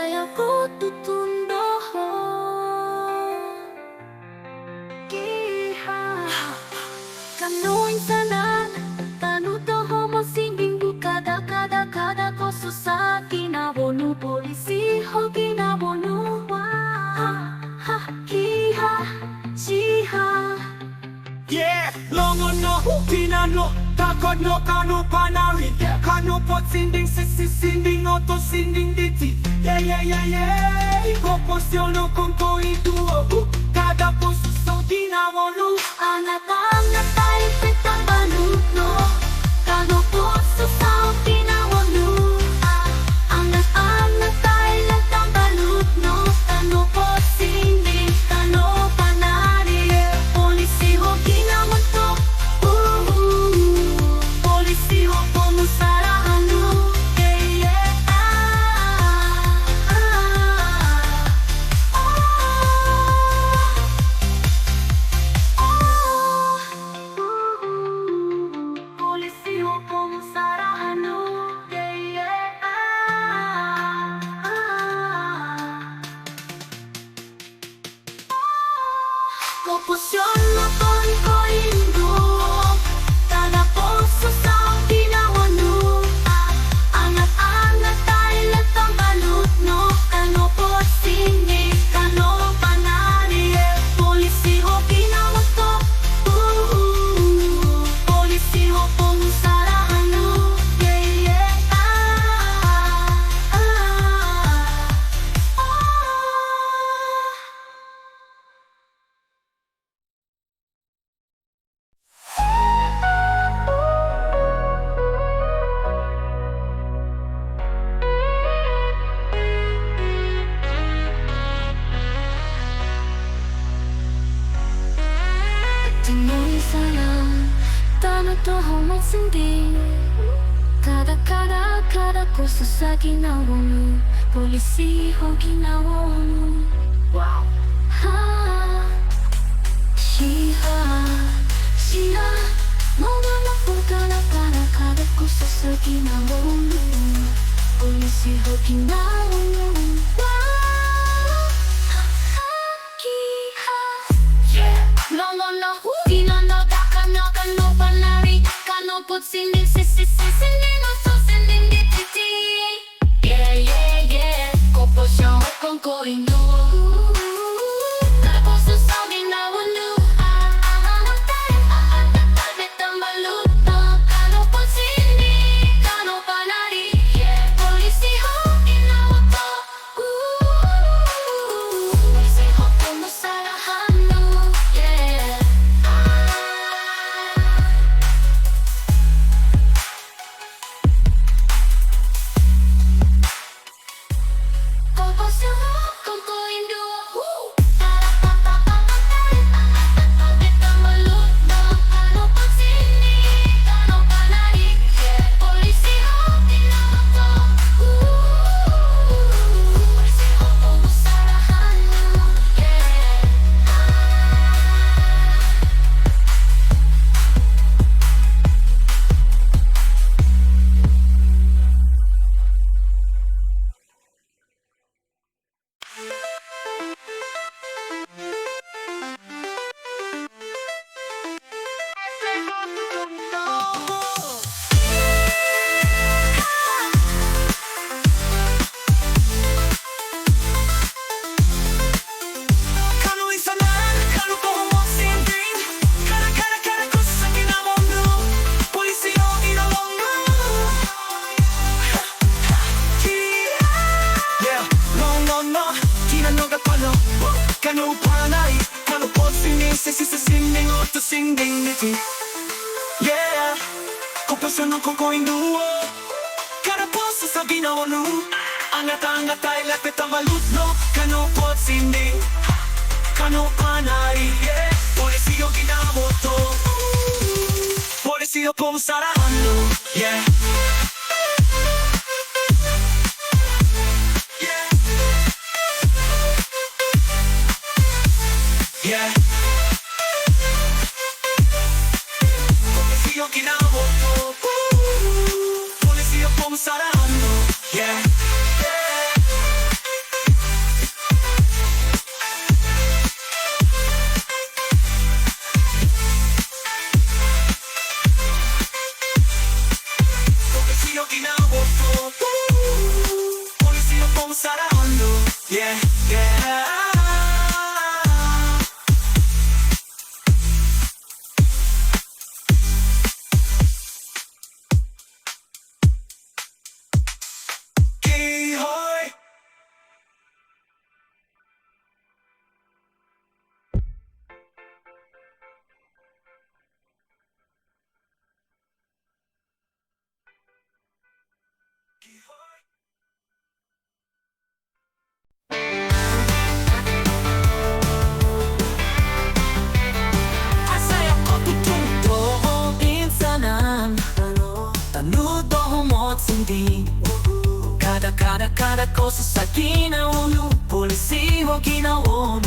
kaya ko tutundohon. Kiha Kanuin sanan Tanutoho mo singging bukada kada ko sa kinabonu polisi ho kinabonu wa ha kiha chiha. Yeah, longo no pinano takot no kano panari kano pot sinding sinding oto sinding diti yeah proporciono con coituo cada posto so dinamonu Anak-anak tayo petang balutno Kano po sa pinawano Anak-anak tayo latang balutno Kano po sindi, kano panari Polisi ho ginamoto Polisi ho pumusarahano Polisi ho pumusarahano Kopusyon mo ton ko indo Tada poso sa pinawano Anak-anak tayo latang balutno Kano po sini, kano panari Polisi ho ginamoto Polisi ho pumusarahano Tinuloy sana Tama to humay sindi Kada ko sa ginawa mo Polisi ho ginawa mo Wow Ha Siya Mga napunta na kada ko sa ginawa mo Polisi ho ginawa mo Wow Lolo Kinano kano panari Kano put sinin sinin no so sinin dititi Yeah Kopusyon kong ko indo Tapos sa sabi na wano Betang baluto Kano put sinin Kano panari Polisi ho inawato Polisi ho pumusarahano Kano panay, kano pot sinding sinding oto sinding diti Yeah Kopusyon kong ko induo Kada posto sa ginawa no Angat-angat tayo lapit ang balutno Kano pot sinding Kano panay Polisi ho ginamoto Polisi ho pumusarahano Yeah Yeah Polisi ho ginamoto Polisi ho pumusarahano Yeah sindi Kada cosa sa ginawa Polisiho ginawa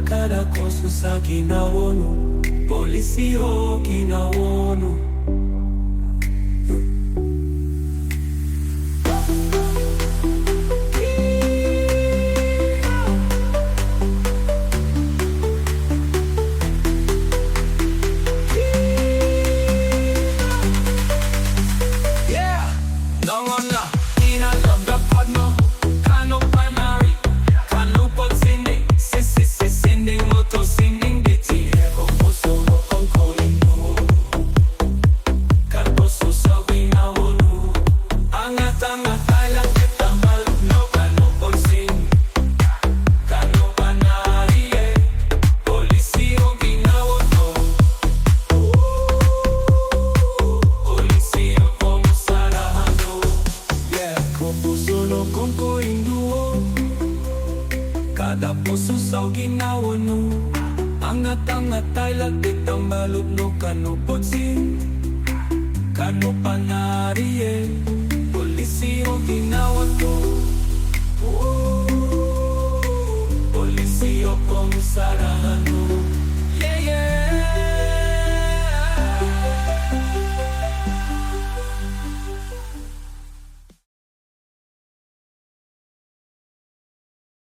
Kada kosa sa ginawa mo, polisiho ginawa mo. Kada puso sa ginawa no, angat-angat ay lagit ang malublo kano potsin, kano panariye, polis Polisiho ginawa